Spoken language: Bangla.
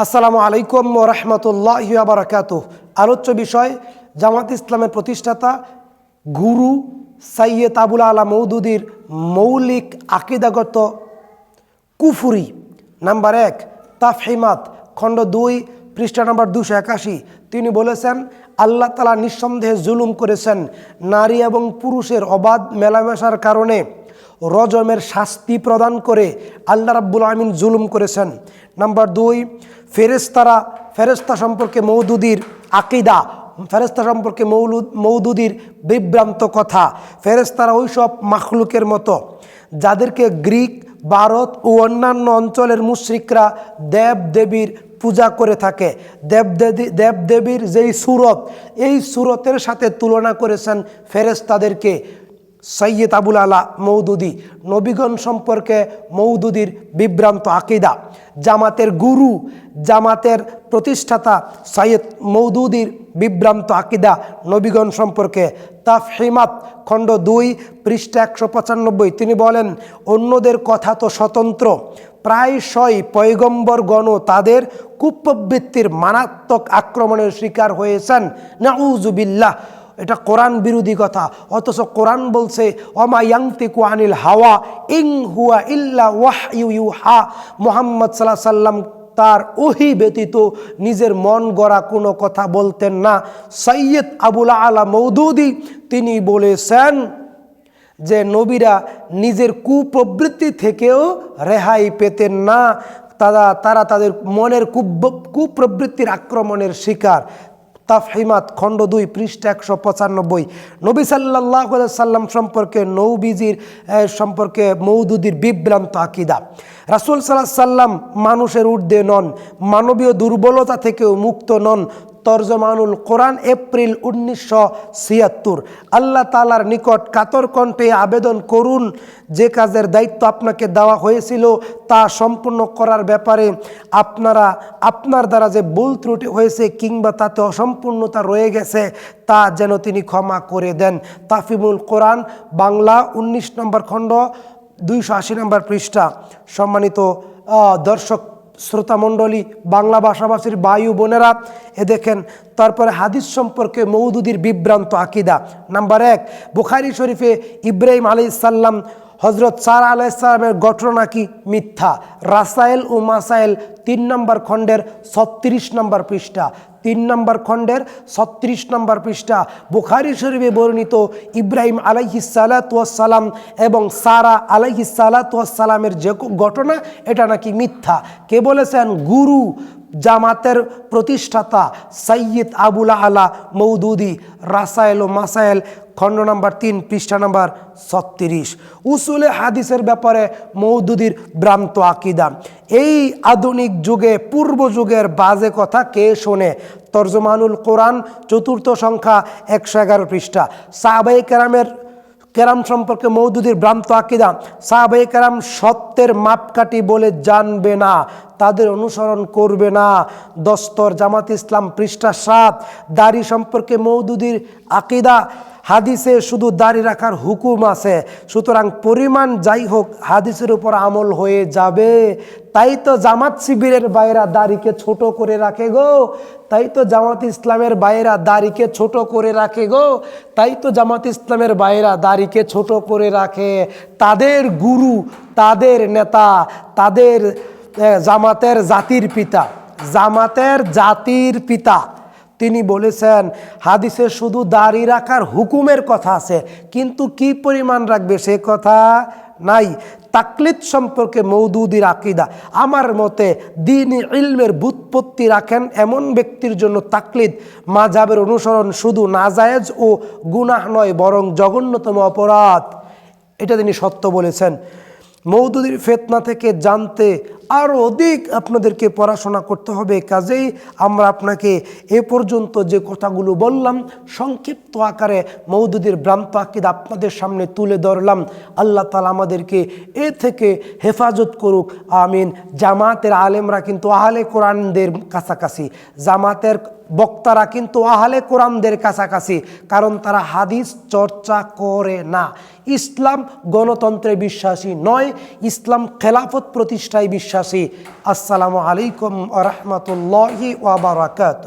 আসসালামু আলাইকুম ওয়া রাহমাতুল্লাহি ওয়া বারাকাতুহু। আলোচ্য বিষয় জামাত ইসলামের প্রতিষ্ঠাতা গুরু সৈয়দ আবুল আলা মওদুদীর মৌলিক আকীদাগত কুফরি। নাম্বার 1 তাফহিমাত খণ্ড 2 পৃষ্ঠা নাম্বার 281। তিনি বলেছেন, আল্লাহ তাআলা নিঃসন্দেহে জুলুম করেছেন। নারী এবং পুরুষের অবাধ মেলামেশার কারণে রজমের শাস্তি প্রদান করে আল্লাহ রাব্বুল আমিন জুলুম করেছেন। নাম্বার 2 ফেরেশতা সম্পর্কে মওদুদীর আকীদা, ফেরেশতা সম্পর্কে মওদুদীর বিভ্রান্ত কথা। ফেরেশতারা ওইসব মাখলুকের মতো যাদেরকে গ্রিক, ভারত ও অন্যান্য অঞ্চলের মুশরিকরা দেব দেবীর পূজা করে থাকে। দেব দেবীর যেই সুরত, এই সুরতের সাথে তুলনা করেছেন ফেরেশতাদেরকে সৈয়দ আবুল আলা মওদুদী। নবীগণ সম্পর্কে মওদুদীর বিভ্রান্ত আকীদা। জামাতের গুরু, জামাতের প্রতিষ্ঠাতা সৈয়দ মওদুদীর বিভ্রান্ত আকীদা নবীগণ সম্পর্কে। তাফহিমাত খণ্ড 2 পৃষ্ঠা 195। তিনি বলেন, অন্যদের কথা তো স্বতন্ত্র, প্রায়শই পয়গম্বরগণও তাদের কুপ্রবৃত্তির মারাত্মক আক্রমণের শিকার হয়েছেন। নাউযুবিল্লাহ। এটা কোরআন বিরোধী কথা, অথচ কোরআন বলছে ওমা ইয়ানতিকু আনিল হাওয়া ইন হুয়া ইল্লা ওয়াহয়ু ইউহা। মুহাম্মদ সাল্লাল্লাহু আলাইহি সাল্লাম তার ওহী ব্যতীত নিজের মন গড়া কোনো কথা বলতেন না। সৈয়দ আবুল আলা মওদুদী তিনি বলেছেন যে নবীরা নিজের কুপ্রবৃত্তি থেকেও রেহাই পেতেন না, তারা তাদের মনের কুপ্রবৃত্তির আক্রমণের শিকার। তাফহিমাত খণ্ড 2 পৃষ্ঠা 195। নবী সাল্লাল্লাহু আলাইহি সাল্লাম সম্পর্কে সম্পর্কে মওদুদীর বিভ্রান্ত আকীদা। রাসূল সাল্লাল্লাহু আলাইহি সাল্লাম মানুষের ঊর্ধ্বে নন, মানবীয় দুর্বলতা থেকেও মুক্ত নন। তরজমানুল কোরআন, এপ্রিল 1976। আল্লাহ তাআলার নিকট কাতর কণ্ঠে আবেদন করুন, যে কাজের দায়িত্ব আপনাকে দেওয়া হয়েছিল তা সম্পূর্ণ করার ব্যাপারে আপনার দ্বারা যে ভুল ত্রুটি হয়েছে কিংবা তাতে অসম্পূর্ণতা রয়ে গেছে তা যেন তিনি ক্ষমা করে দেন। তাফহিমুল কোরআন বাংলা 19 নম্বর খণ্ড 280 নম্বর পৃষ্ঠা। সম্মানিত দর্শক শ্রোতামণ্ডলী, বাংলা ভাষাভাষীর বায়ু বোনেরা, দেখেন তারপরে হাদিস সম্পর্কে মওদুদীর বিভ্রান্ত আকীদা। নাম্বার 1 বুখারী শরীফে ইব্রাহিম আলাইহিস সালাম হযরত সারা আলাইহিস সালামের ঘটনা নাকি মিথ্যা। রাসায়েল ও মাসায়েল 3 নম্বর খণ্ডের 36 নম্বর পৃষ্ঠা। 3 নম্বর খণ্ডের 36 নম্বর পৃষ্ঠা। বুখারী শরীফে বর্ণিত ইব্রাহিম আলাইহিস সালাতু ওয়াস সালাম এবং সারা আলাইহিস সালাতু ওয়াস সালামের যে ঘটনা, এটা নাকি মিথ্যা। কে বলেছেন? গুরু, জামাতের প্রতিষ্ঠাতা সৈয়দ আবুল আলা মওদুদী। রাসায়েল ও মাসায়েল খণ্ড নাম্বার 3 পৃষ্ঠা নাম্বার 36। উসুলে হাদিসের ব্যাপারে মওদুদীর ভ্রান্ত আকীদা। এই আধুনিক যুগে পূর্ব যুগের বাজে কথা কে শোনে? তরজমানুল কোরআন 4th সংখ্যা 111 পৃষ্ঠা। সাহাবায়ে কেরাম সম্পর্কে মওদুদীর ভ্রান্ত আকীদা। সাহাবায়ে কেরাম সত্যের মাপকাঠি বলে জানবে না, তাদের অনুসরণ করবে না। দস্তর জামাত ইসলাম পৃষ্ঠা 7। দাড়ি সম্পর্কে মওদুদীর আকীদা। হাদিসে শুধু দাড়ি রাখার হুকুম আছে, সুতরাং পরিমাণ যাই হোক হাদিসের উপর আমল হয়ে যাবে। তাই তো জামাত শিবিরের বাইরা দাড়িকে ছোট করে রাখে গো, তাই তো জামাত ইসলামের বাইরা দাড়িকে ছোট করে রাখে গো, তাই তো জামাত ইসলামের বাইরা দাড়িকে ছোট করে রাখে। তাদের গুরু, তাদের নেতা, তাদের জামাতের জাতির পিতা তিনি বলেছেন হাদিসে শুধু দাড়ি রাখার হুকুমের কথা আছে, কিন্তু কি পরিমাণ রাখবে সে কথা নাই। তাকলিদ সম্পর্কে মওদুদীর আকীদা। আমার মতে দ্বীনি ইলমের ব্যুৎপত্তি রাখেন এমন ব্যক্তির জন্য তাকলিদ, মাযহাবের অনুসরণ শুধু নাজায়েজ ও গুনাহ নয়, বরং জঘন্যতম অপরাধ। এটা তিনি সত্য বলেছেন। মওদুদীর ফিতনা থেকে জানতে আরও অধিক আপনাদেরকে পড়াশোনা করতে হবে। কাজেই আমরা আপনাকে এ পর্যন্ত যে কথাগুলো বললাম সংক্ষিপ্ত আকারে মওদুদীর ভ্রান্ত আকীদা আপনাদের সামনে তুলে ধরলাম। আল্লাহ তাআলা আমাদেরকে এ থেকে হেফাজত করুক, আমিন। জামাতের আলেমরা কিন্তু আহলে কোরআনদের কাছাকাছি, জামাতের বক্তারা কিন্তু আহলে কোরআনদের কাছাকাছি, কারণ তারা হাদিস চর্চা করে না। ইসলাম গণতন্ত্রে বিশ্বাসী নয়, ইসলাম খেলাফত প্রতিষ্ঠায় বিশ্বাসী। বিশ্বাসী। আসসালামু আলাইকুম ওয়া রাহমাতুল্লাহি ওয়া বারাকাতুহু।